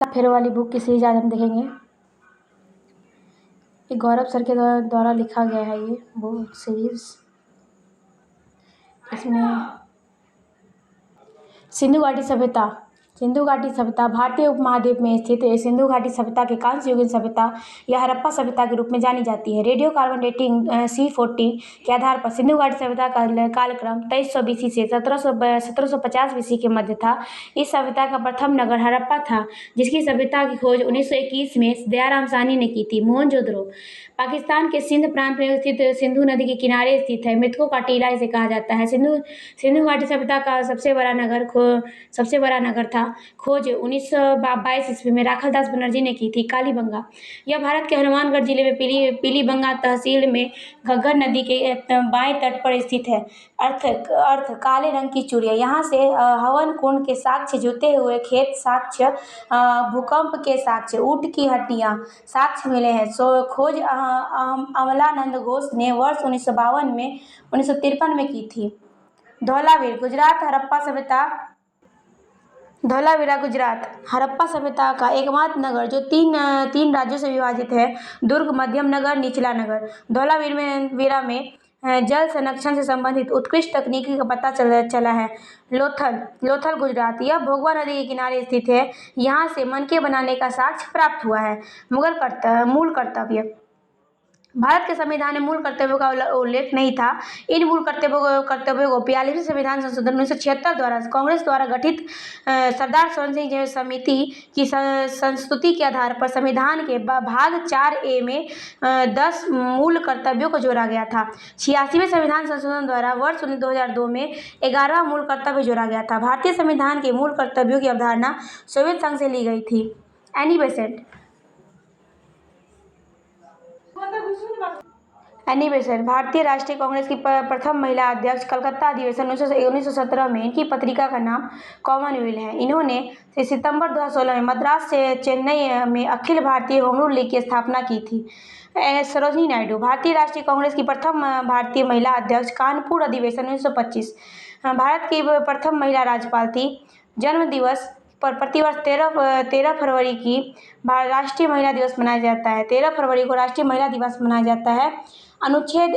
फेरो वाली बुक की सीरीज आज हम देखेंगे। ये गौरव सर के द्वारा लिखा गया है ये बुक सीरीज। इसमें सिंधु घाटी सभ्यता। सिंधु घाटी सभ्यता भारतीय उपमहाद्वीप में स्थित सिंधु घाटी सभ्यता के कांस्य युगीन सभ्यता या हड़प्पा सभ्यता के रूप में जानी जाती है। रेडियो कार्बन डेटिंग C14 के आधार पर सिंधु घाटी सभ्यता का कालक्रम 2300 BC से 1750 BC के मध्य था। इस सभ्यता का प्रथम नगर हड़प्पा था, जिसकी सभ्यता की खोज 1921 में दयाराम साहनी ने की थी। मोहनजोदड़ो पाकिस्तान के सिंध प्रांत में स्थित सिंधु नदी के किनारे स्थित है। मृतकों का टीला इसे कहा जाता है। सिंधु घाटी सभ्यता का सबसे बड़ा नगर था। खोज 1922 ईस्वी में राखालदास बनर्जी ने की थी। कालीबंगा यह भारत के हनुमानगढ़ जिले में पीलीबंगा तहसील में घग्गर नदी के बाएं तट पर स्थित है। अर्थ काले रंग की चूड़ियाँ। यहाँ से हवन कुंड के साक्ष्य, जुते हुए खेत साक्ष्य, भूकंप के साक्ष्य, ऊँट की हड्डियाँ साक्ष्य मिले हैं। खोज अमलानंद घोष ने वर्ष 1953 में की थी। धौलावीरा गुजरात हड़प्पा सभ्यता का एकमात्र नगर जो तीन राज्यों से विभाजित है। दुर्ग, मध्यम नगर, निचला नगर। धौलावीरा में जल संरक्षण से संबंधित उत्कृष्ट तकनीकी का पता चला है। लोथल गुजरात यह भोगवा नदी के किनारे स्थित है। यहाँ से मनके बनाने का साक्ष्य प्राप्त हुआ है। मूल कर्तव्य। भारत के संविधान में मूल कर्तव्यों का उल्लेख नहीं था। इन मूल कर्तव्यों को 42वें संविधान संशोधन 1976 द्वारा कांग्रेस द्वारा गठित सरदार स्वर्ण सिंह समिति की संस्तुति के आधार पर संविधान के भाग 4A में 10 मूल कर्तव्यों को जोड़ा गया था। 86वें संविधान संशोधन द्वारा वर्ष 2002 में 11वां मूल कर्तव्य जोड़ा गया था। भारतीय संविधान के मूल कर्तव्यों की अवधारणा सोवियत संघ से ली गई थी। एनी बेसेंट भारतीय राष्ट्रीय कांग्रेस की प्रथम महिला अध्यक्ष। कलकत्ता अधिवेशन 1917 में इनकी पत्रिका का नाम कॉमनवेल्थ है। इन्होंने सितंबर 2016 में मद्रास से चेन्नई में Akhil Bharatiya home rule league की स्थापना की थी। सरोजिनी नायडू भारतीय राष्ट्रीय कांग्रेस की प्रथम भारतीय महिला अध्यक्ष। कानपुर अधिवेशन 1925 भारत की प्रथम महिला राज्यपाल थी। जन्म दिवस पर प्रतिवर्ष 13 फरवरी की राष्ट्रीय महिला दिवस मनाया जाता है। 13 फरवरी को राष्ट्रीय महिला दिवस मनाया जाता है। अनुच्छेद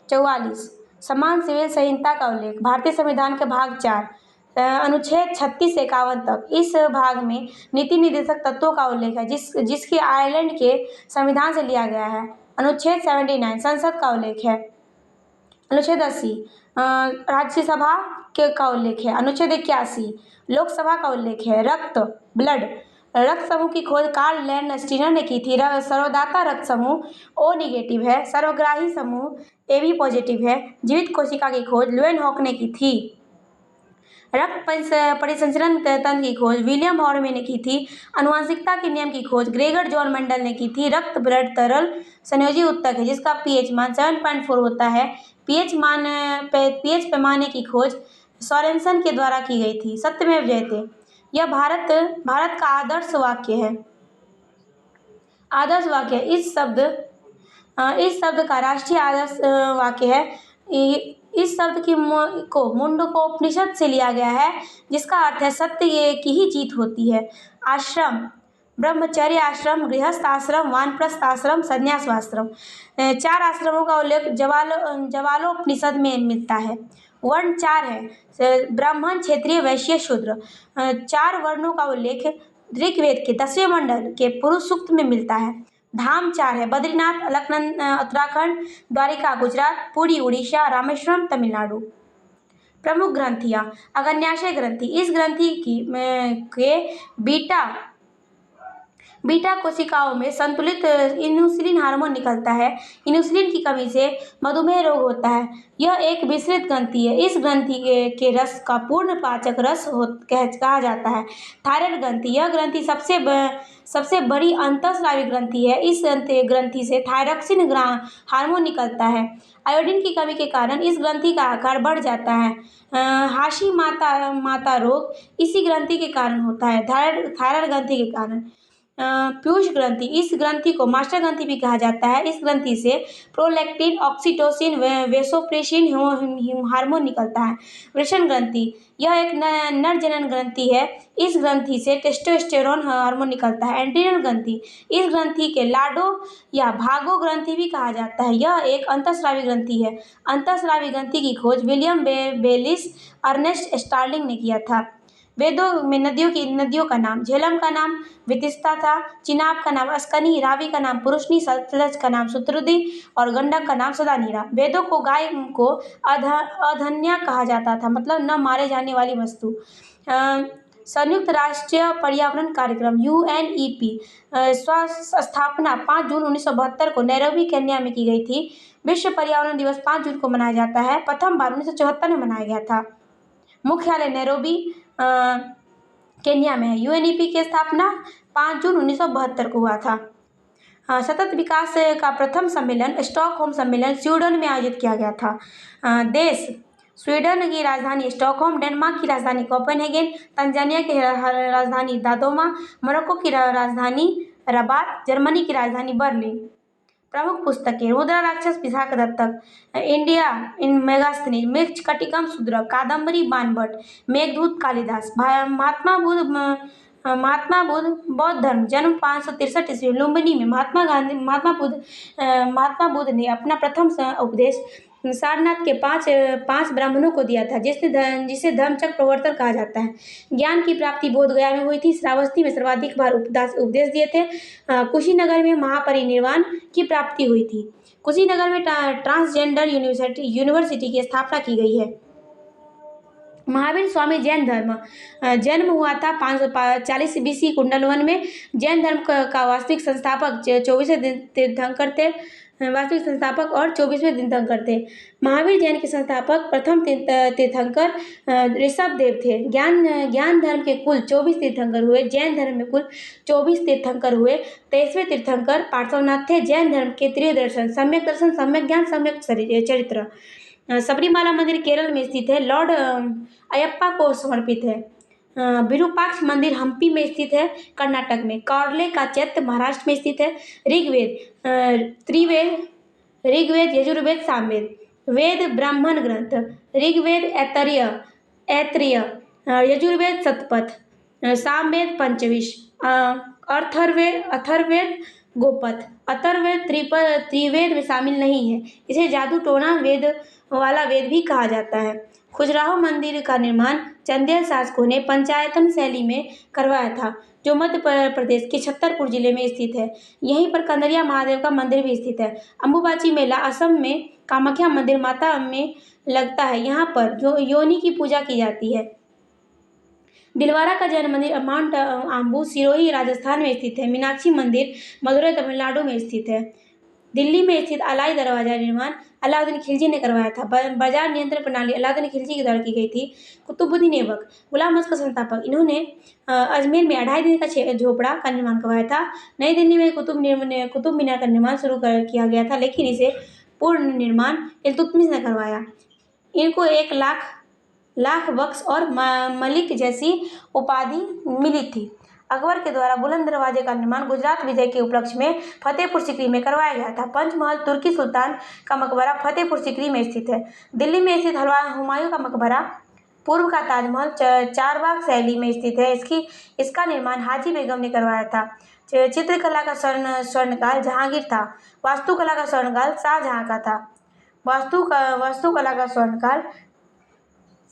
44 समान सिविल संहिता का उल्लेख। भारतीय संविधान के भाग 4 अनुच्छेद 36 से 51 तक। इस भाग में नीति निर्देशक तत्वों का उल्लेख है, जिसकी आयरलैंड के संविधान से लिया गया है। अनुच्छेद 79 संसद का उल्लेख है। अनुच्छेद 80 राज्यसभा का उल्लेख है। अनुच्छेद 81 लोकसभा का उल्लेख है। रक्त समूह की खोज कार्ल लैंडस्टीनर ने की थी। सर्वदाता रक्त समूह O निगेटिव है। सर्वग्राही समूह AB पॉजिटिव है। जीवित कोशिका की खोज लुएनहॉक ने की थी। रक्त परिसंचरण तंत्र की खोज विलियम हॉर्मे ने की थी। आनुवंशिकता के नियम की खोज ग्रेगर जॉन मेंडल ने की थी। रक्त ब्लड तरल संयोजी उत्तक है, जिसका pH मान 7.4 होता है। pH पैमाने की खोज सोरेनसन के द्वारा की गई थी। सत्यमेव जयते यह भारत का आदर्श वाक्य है। इस शब्द का राष्ट्रीय आदर्श वाक्य है। इस शब्द को मुंडकोपनिषद से लिया गया है, जिसका अर्थ है सत्य की ही जीत होती है। आश्रम ब्रह्मचर्य आश्रम, गृहस्थ आश्रम, वानप्रस्थ आश्रम, संन्यासाश्रम। 4 आश्रमों का उल्लेख ज्वालोपनिषद में मिलता है। वर्ण 4 है। ब्राह्मण, क्षत्रिय, वैश्य, शूद्र। 4 वर्णों का उल्लेख ऋग्वेद के 10वें मंडल के पुरुष सूक्त में मिलता है। धाम 4 है। बद्रीनाथ अलकनंदा उत्तराखंड, द्वारिका गुजरात, पुरी उड़ीसा, रामेश्वरम तमिलनाडु। प्रमुख ग्रंथियाँ। अग्न्याशय ग्रंथि। इस ग्रंथि के बीटा कोशिकाओं में संतुलित इंसुलिन हार्मोन निकलता है। इंसुलिन की कमी से मधुमेह रोग होता है। यह एक विस्तृत ग्रंथि है। इस ग्रंथि के रस का पूर्ण पाचक रस कहा जाता है। थायराइड ग्रंथि। यह ग्रंथि सबसे बड़ी अंतःस्रावी ग्रंथि है। इस ग्रंथि से थायरॉक्सिन हार्मोन निकलता है। आयोडीन की कमी के कारण इस ग्रंथि का आकार बढ़ जाता है। हाशी माता रोग इसी ग्रंथि के कारण होता है, थायराइड ग्रंथि के कारण। पीयूष ग्रंथि, इस ग्रंथि को मास्टर ग्रंथि भी कहा जाता है। इस ग्रंथि से प्रोलैक्टिन, ऑक्सीटोसिन, वेसोप्रेसिन हार्मोन निकलता है। वृषण ग्रंथि, यह एक नर जनन ग्रंथि है। इस ग्रंथि से टेस्टोस्टेरोन हार्मोन निकलता है। एड्रिनल ग्रंथि, इस ग्रंथि के लाडो या भागो ग्रंथि भी कहा जाता है। यह एक अंतःस्रावी ग्रंथि है। अंतःस्रावी ग्रंथि की खोज विलियम बेलिस अर्नेस्ट स्टार्लिंग ने किया था। वेदों में नदियों का नाम, झेलम का नाम वितिस्ता था, चिनाब का नाम अस्कनी, रावी का नाम पुरुषनी, सतलज का नाम शुतुद्रि और गंडक का नाम सदानीरा। वेदों को गाय को अधन्या कहा जाता था, मतलब न मारे जाने वाली वस्तु। संयुक्त राष्ट्र पर्यावरण कार्यक्रम UNEP स्थापना 5 जून 1972 को नैरोबी केन्या में की गई थी। विश्व पर्यावरण दिवस 5 जून को मनाया जाता है। प्रथम बार 1974 में मनाया गया था। मुख्यालय नैरोबी केन्या में है। UNEP की स्थापना 5 जून 1972 को हुआ था। सतत विकास का प्रथम सम्मेलन स्टॉकहोम सम्मेलन स्वीडन में आयोजित किया गया था। देश, स्वीडन की राजधानी स्टॉकहोम, डेनमार्क की राजधानी कोपेनहेगन, तंजानिया की राजधानी दादोमा, मोरक्को की राजधानी रबात, जर्मनी की राजधानी बर्लिन। प्रमुख पुस्तकें: रुद्रा राक्षस विशाख दत्तक, इंडिया इन मेगास्थनी, मृच्छकटिकम शूद्रक, कादम्बरी बाणभट्ट, मेघदूत कालिदास। महात्मा बुद्ध बौद्ध धर्म, जन्म 563 ईस्वी लुम्बिनी में। महात्मा बुद्ध ने अपना प्रथम उपदेश सारनाथ के पांच ब्राह्मणों को दिया था, जिसे धम्मचक्र प्रवर्तन कहा जाता है। ज्ञान की प्राप्ति बोध गया में हुई थी। श्रावस्ती में सर्वाधिक बार उपदेश दिए थे। कुशीनगर में महापरिनिर्वाण की प्राप्ति हुई थी। कुशीनगर में ट्रांसजेंडर यूनिवर्सिटी की स्थापना की गई है। महावीर स्वामी जैन धर्म, जन्म हुआ था 540 BC कुंडलवन में। जैन धर्म का वास्तविक संस्थापक 24वें तीर्थंकर थे। वास्तविक संस्थापक और 24वें तीर्थंकर थे। महावीर जैन के संस्थापक प्रथम तीर्थंकर ऋषभ देव थे। ज्ञान धर्म के कुल 24 तीर्थंकर हुए। जैन धर्म में कुल 24 तीर्थंकर हुए। 23वें तीर्थंकर पार्श्वनाथ थे। जैन धर्म के त्रिदर्शन, सम्यक दर्शन, सम्यक ज्ञान, सम्यक चरित्र। सबरीमाला मंदिर केरल में स्थित है, लॉर्ड अयप्पा को समर्पित है। विरूपाक्ष मंदिर हम्पी में स्थित है, कर्नाटक में। कौरले का चैत्य महाराष्ट्र में स्थित है। ऋग्वेद, यजुर्वेद, सामवेद। वेद ब्राह्मण ग्रंथ, ऋग्वेद ऐतरेय, यजुर्वेद शतपथ, सामवेद पंचविंश, अथर्ववेद गोपथ। अथर्ववेद त्रिवेद में शामिल नहीं है। इसे जादू टोना वेद वाला वेद भी कहा जाता है। खजुराहो मंदिर का निर्माण चंदेल शासकों ने पंचायतन शैली में करवाया था, जो मध्य प्रदेश के छतरपुर जिले में स्थित है। यहीं पर कंदरिया महादेव का मंदिर भी स्थित है। अम्बुबाची मेला असम में कामाख्या मंदिर माता में लगता है। यहाँ पर योनि की पूजा की जाती है। दिलवारा का जैन मंदिर माउंट आबू सिरोही राजस्थान में स्थित है। मीनाक्षी मंदिर मदुरई तमिलनाडु में स्थित है। दिल्ली में स्थित अलाई दरवाजा निर्माण अलाउद्दीन खिलजी ने करवाया था। बाजार नियंत्रण प्रणाली अलाउद्दीन खिलजी के द्वारा की गई थी। कुतुबुद्दीन ऐबक, गुलाम का संस्थापक, इन्होंने अजमेर में 2.5 दिन का झोपड़ा का निर्माण करवाया था। नई दिल्ली में कुतुब मीनार का निर्माण शुरू किया गया था, लेकिन इसे पूर्ण निर्माण इल्तुतमिश ने करवाया। इनको 1 लाख बख्श और मलिक जैसी उपाधि मिली थी। अकबर के द्वारा बुलंद दरवाजे का निर्माण गुजरात विजय के उपलक्ष्य में फतेहपुर सीकरी में करवाया गया था। पंचमहल तुर्की सुल्तान का मकबरा फतेहपुर सीकरी में स्थित है। दिल्ली में स्थित हुमायूं का मकबरा पूर्व का ताजमहल चारबाग शैली में स्थित है। इसका निर्माण हाजी बेगम ने करवाया था। चित्रकला का स्वर्णकाल जहांगीर था। वास्तुकला का स्वर्णकाल शाहजहां का था। वास्तुकला का स्वर्णकाल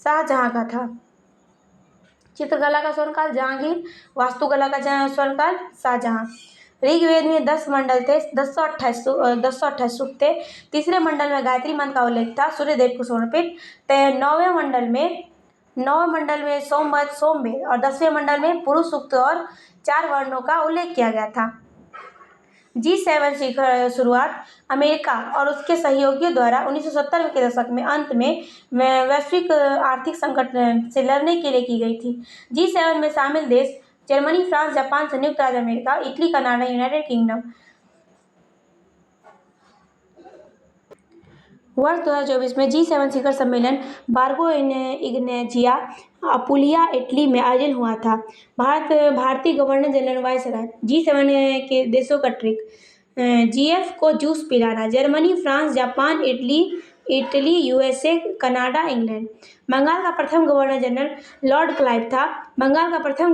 शाहजहां का था। चित्रकला का स्वर्णकाल जहांगीर, वास्तुकला का स्वर्णकाल शाहजहां। ऋग्वेद में 10 मंडल थे, 1028 सूक्त थे। तीसरे मंडल में गायत्री मंत्र का उल्लेख था, सूर्यदेव को समर्पित। 9वें मंडल में सोमवेद और 10वें मंडल में पुरुष सूक्त और 4 वर्णों का उल्लेख किया गया था। G7 शिखर शुरुआत अमेरिका और उसके सहयोगियों द्वारा 1970 के दशक में अंत में वैश्विक आर्थिक संकट से लड़ने के लिए की गई थी। G7 में शामिल देश जर्मनी, फ्रांस, जापान, संयुक्त राज्य America, Italy, Canada, United kingdom. वर्ष 2024 में G7 शिखर सम्मेलन बार्गो इग्नेजिया अपुलिया इटली में आयोजन हुआ था। भारतीय गवर्नर जनरल वायसराय। G7 के देशों का ट्रिक। GF को जूस पिलाना। Germany, France, Japan, Italy, USA, Canada, England. Bengal का प्रथम गवर्नर जनरल लॉर्ड क्लाइव था। बंगाल का प्रथम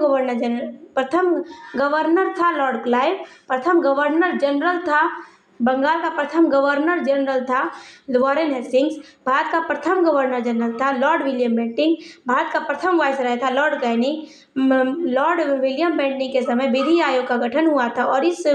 गवर्नर था लॉर्ड क्लाइव। प्रथम गवर्नर जनरल था बंगाल का प्रथम गवर्नर जनरल था वॉरेन हेस्टिंग्स। भारत का प्रथम गवर्नर जनरल था लॉर्ड विलियम बेंटिंग। भारत का प्रथम वायसराय था Lord Canning. Lord William Bentinck के समय विधि आयोग का गठन हुआ था और इस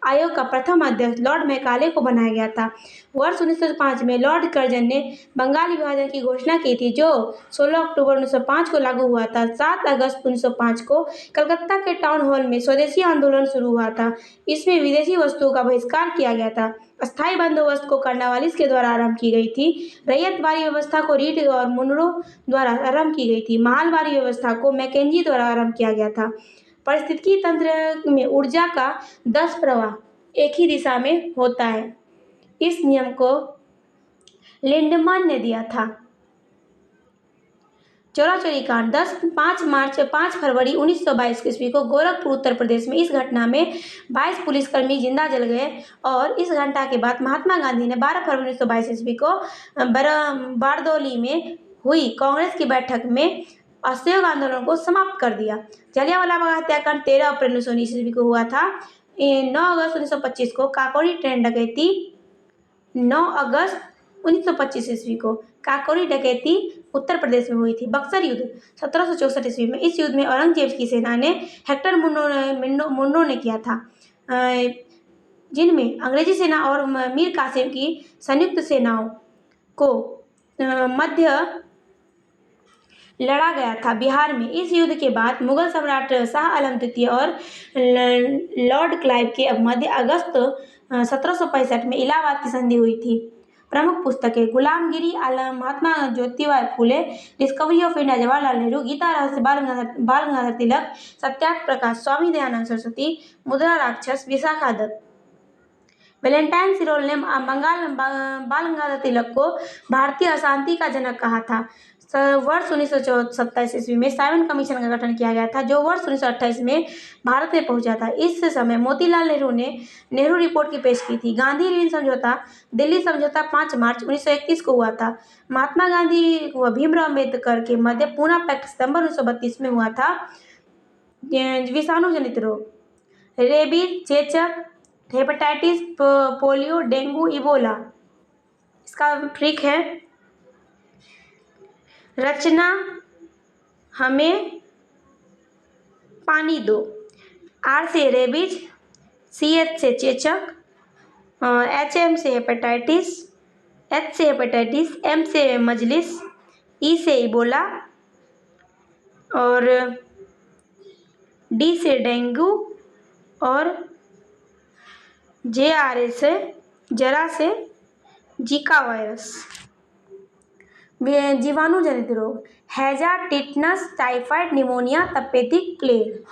आयोग का प्रथम अध्यक्ष लॉर्ड मैकाले को बनाया गया था। वर्ष 1905 में लॉर्ड कर्जन ने बंगाल विभाजन की घोषणा की थी, जो 16 अक्टूबर 1905 को लागू हुआ था। 7 अगस्त 1905 को कलकत्ता के टाउन हॉल में स्वदेशी आंदोलन शुरू हुआ था। इसमें विदेशी वस्तुओं का बहिष्कार किया गया था। अस्थायी बंदोबस्त को कर्नवालिस के द्वारा आरंभ की गई थी। रैयतवारी व्यवस्था को रीड और मुनरो द्वारा आरंभ की गई थी। माहलवारी व्यवस्था को मैकेंजी द्वारा आरंभ किया गया था। पारिस्थितिकी तंत्र में ऊर्जा का 10 प्रवाह एक ही दिशा में होता है। इस नियम को लिंडमैन ने दिया था। चोरी कांड 5 फरवरी 1922 ईस्वी को गोरखपुर उत्तर प्रदेश में। इस घटना में 22 पुलिसकर्मी जिंदा जल गए और इस घटना के बाद महात्मा गांधी ने 12 फरवरी 1922 ईस्वी को बारदौली में हुई कांग्रेस की बैठक में असहयोग आंदोलन को समाप्त कर दिया। जलियांवाला बाग हत्याकांड 13 अप्रैल 1919 ईस्वी को हुआ था। 9 अगस्त 1925 को काकोरी ट्रेन डकैती 9 अगस्त 1925 ईस्वी को काकोरी डकैती उत्तर प्रदेश में हुई थी। बक्सर युद्ध 1764 ईस्वी में। इस युद्ध में औरंगजेब की सेना ने हेक्टर मुन्नो ने किया था, जिनमें अंग्रेजी सेना और मीर कासिम की संयुक्त सेनाओं को मध्य लड़ा गया था बिहार में। इस युद्ध के बाद मुगल सम्राट शाह आलम द्वितीय और लॉर्ड क्लाइव के मध्य अगस्त 1765 में इलाहाबाद की संधि हुई थी। प्रमुख पुस्तकें: गुलामगिरी आलम, Mahatma Jyotiba Phule, Discovery of India Jawaharlal Nehru, Gita Rahasya Bal Gangadhar Tilak, सत्याग्रह प्रकाश स्वामी दयानंद सरस्वती, मुद्रा राक्षस विशाखा दत्त। वैलेंटाइन सिरोल ने बाल गंगाधर तिलक को भारतीय अशांति का जनक कहा था। वर्ष 1927 ईस्वी में साइमन कमीशन का गठन किया गया था, जो वर्ष 1928 में भारत में पहुंचा था। इस समय मोतीलाल नेहरू ने नेहरू रिपोर्ट की पेश की थी। गांधी लीन समझौता दिल्ली समझौता 5 मार्च 1931 को हुआ था। महात्मा गांधी व भीमराव अम्बेडकर के मध्य पूना पैक्ट सितंबर 1932 में हुआ था। विषाणु जनित रोग: रेबीज, चेचक, हेपेटाइटिस, पोलियो, डेंगू, इबोला। इसका ट्रिक है: रचना हमें पानी दो। R से रेबीज, CH से चेचक, HM से हेपेटाइटिस, H से हेपेटाइटिस, M से मजलिस, E से इबोला और D से डेंगू और JRA से जरा से जीका वायरस। जीवाणु जनित रोग: हैजा, टिटनस, टाइफाइड, निमोनिया, तपेदिक प्लेग।